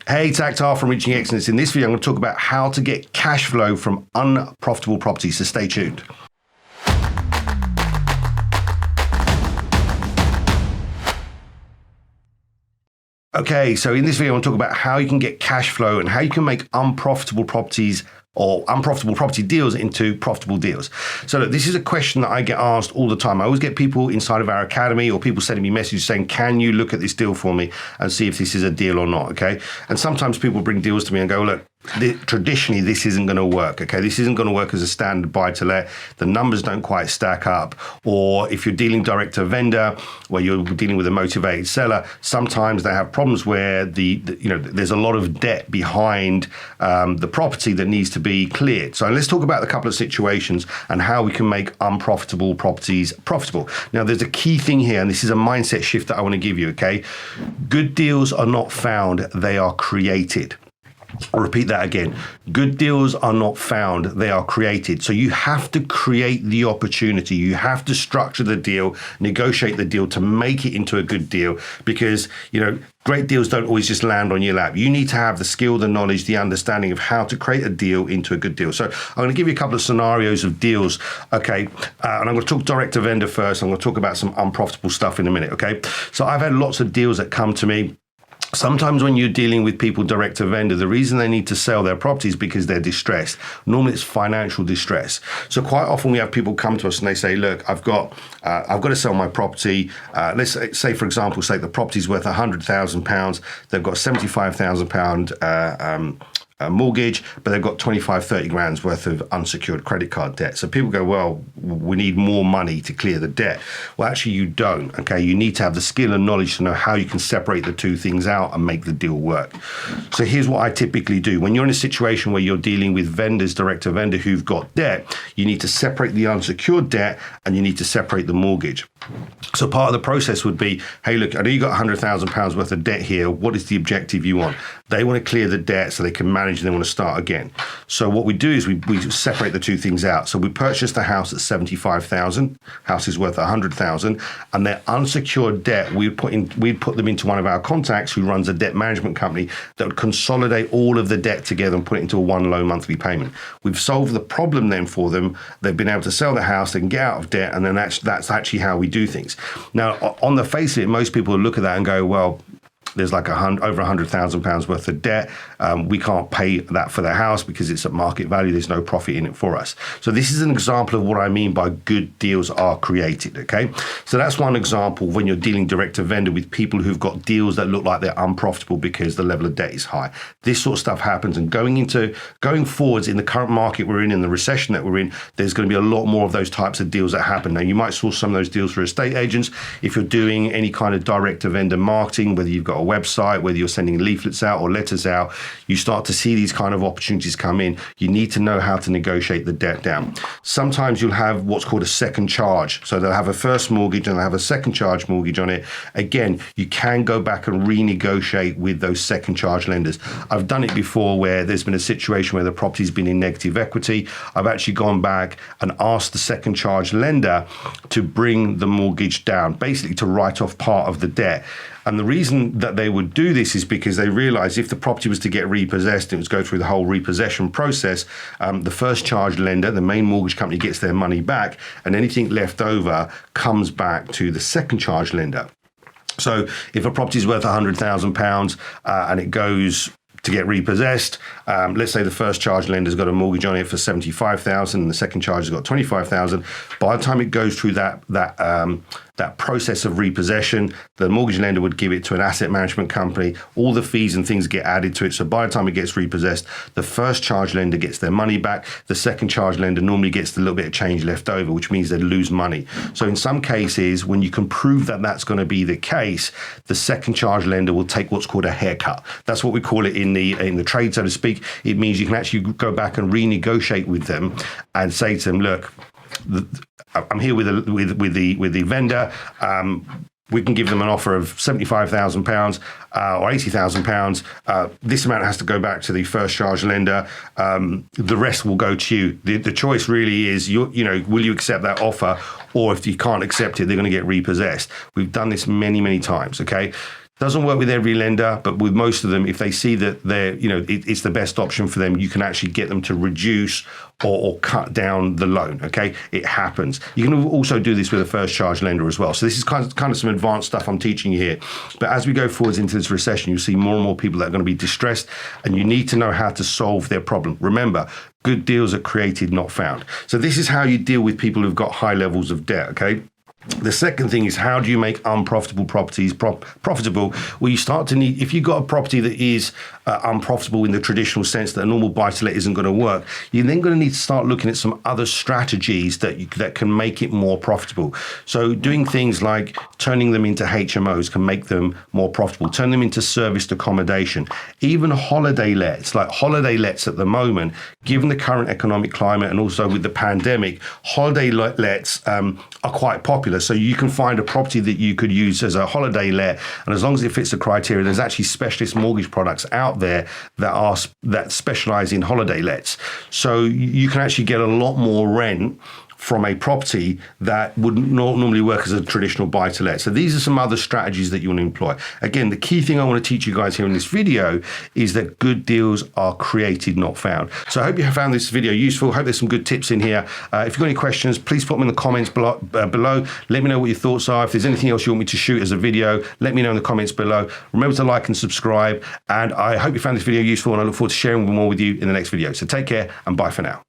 Hey, it's Akhtar from Reaching Excellence. In this video, I'm going to talk about how to get cash flow from unprofitable properties, so stay tuned. Okay, so in this video, I want to talk about how you can get cash flow and how you can make unprofitable properties or unprofitable property deals into profitable deals. So look, this is a question that I get asked all the time. I always get people inside of our academy or people sending me messages saying, can you look at this deal for me and see if this is a deal or not, okay? And sometimes people bring deals to me and go, look, traditionally, this isn't going to work, okay? This isn't going to work as a standard buy-to-let. The numbers don't quite stack up. Or if you're dealing direct to vendor, where you're dealing with a motivated seller, sometimes they have problems where there's a lot of debt behind the property that needs to be cleared. So let's talk about a couple of situations and how we can make unprofitable properties profitable. Now, there's a key thing here, and this is a mindset shift that I want to give you, okay? Good deals are not found, they are created. I'll repeat that again. Good deals are not found, they are created. So you have to create the opportunity. You have to structure the deal, negotiate the deal to make it into a good deal, because, great deals don't always just land on your lap. You need to have the skill, the knowledge, the understanding of how to create a deal into a good deal. So I'm going to give you a couple of scenarios of deals, okay? And I'm going to talk direct to vendor first. I'm going to talk about some unprofitable stuff in a minute, okay? So I've had lots of deals that come to me. Sometimes when you're dealing with people direct to vendor, the reason they need to sell their property is because they're distressed. Normally it's financial distress. So quite often we have people come to us and they say, look, I've got to sell my property. Let's say, for example, the property's worth £100,000. They've got £75,000 mortgage, but they've got 25-30 grand's worth of unsecured credit card debt. So people go, well, we need more money to clear the debt. Well, actually you don't, okay? You need to have the skill and knowledge to know how you can separate the two things out and make the deal work. So here's what I typically do. When you're in a situation where you're dealing with vendors, direct to vendor, who've got debt, you need to separate the unsecured debt and you need to separate the mortgage. So part of the process would be, hey, look, I know you got £100,000 worth of debt here. What is the objective you want? They want to clear the debt so they can manage and they want to start again. So what we do is we separate the two things out. So we purchased a house at £75,000. House is worth £100,000, and their unsecured debt we'd put them into one of our contacts who runs a debt management company that would consolidate all of the debt together and put it into a one low monthly payment. We've solved the problem then for them. They've been able to sell the house, they can get out of debt, and then that's actually how we do things. Now, on the face of it, most people look at that and go, well, there's like over £100,000 worth of debt. We can't pay that for the house because it's at market value. There's no profit in it for us. So this is an example of what I mean by good deals are created, okay? So that's one example when you're dealing direct to vendor with people who've got deals that look like they're unprofitable because the level of debt is high. This sort of stuff happens, and going forwards in the current market we're in the recession that we're in, there's going to be a lot more of those types of deals that happen. Now, you might source some of those deals through estate agents. If you're doing any kind of direct to vendor marketing, whether you've got a website, whether you're sending leaflets out or letters out, you start to see these kind of opportunities come in. You need to know how to negotiate the debt down. Sometimes you'll have what's called a second charge. So they'll have a first mortgage and they'll have a second charge mortgage on it. Again, you can go back and renegotiate with those second charge lenders. I've done it before where there's been a situation where the property's been in negative equity. I've actually gone back and asked the second charge lender to bring the mortgage down, basically to write off part of the debt. And the reason that they would do this is because they realize if the property was to get repossessed, it was go through the whole repossession process, the first charge lender, the main mortgage company, gets their money back, and anything left over comes back to the second charge lender. So if a property is worth £100,000 and it goes to get repossessed, let's say the first charge lender's got a mortgage on it for £75,000 and the second charge has got £25,000. By the time it goes through that process of repossession, the mortgage lender would give it to an asset management company. All the fees and things get added to it. So by the time it gets repossessed, the first charge lender gets their money back. The second charge lender normally gets a little bit of change left over, which means they lose money. So in some cases, when you can prove that that's going to be the case, the second charge lender will take what's called a haircut. That's what we call it in the trade, so to speak. It means you can actually go back and renegotiate with them and say to them, look, I'm here with the vendor. We can give them an offer of £75,000 or £80,000. This amount has to go back to the first charge lender. The rest will go to you. The choice really is, will you accept that offer? Or if you can't accept it, they're going to get repossessed. We've done this many, many times, okay? Doesn't work with every lender, but with most of them, if they see that it's the best option for them, you can actually get them to reduce or cut down the loan. Okay, it happens. You can also do this with a first charge lender as well. So this is kind of some advanced stuff I'm teaching you here. But as we go forwards into this recession, you'll see more and more people that are going to be distressed, and you need to know how to solve their problem. Remember, good deals are created, not found. So this is how you deal with people who've got high levels of debt. Okay. The second thing is, how do you make unprofitable properties profitable? Well, you start to need, if you've got a property that is unprofitable in the traditional sense that a normal buy-to-let isn't going to work, you're then going to need to start looking at some other strategies that can make it more profitable. So doing things like turning them into HMOs can make them more profitable, turn them into serviced accommodation, even holiday lets. Like holiday lets at the moment, given the current economic climate and also with the pandemic, holiday lets are quite popular. So you can find a property that you could use as a holiday let, and as long as it fits the criteria, there's actually specialist mortgage products out there that specialize in holiday lets. So you can actually get a lot more rent from a property that would not normally work as a traditional buy-to-let. So these are some other strategies that you want to employ. Again, the key thing I want to teach you guys here in this video is that good deals are created, not found. So I hope you have found this video useful. I hope there's some good tips in here. If you've got any questions, please put them in the comments below. Let me know what your thoughts are. If there's anything else you want me to shoot as a video, let me know in the comments below. Remember to like and subscribe. And I hope you found this video useful, and I look forward to sharing more with you in the next video. So take care and bye for now.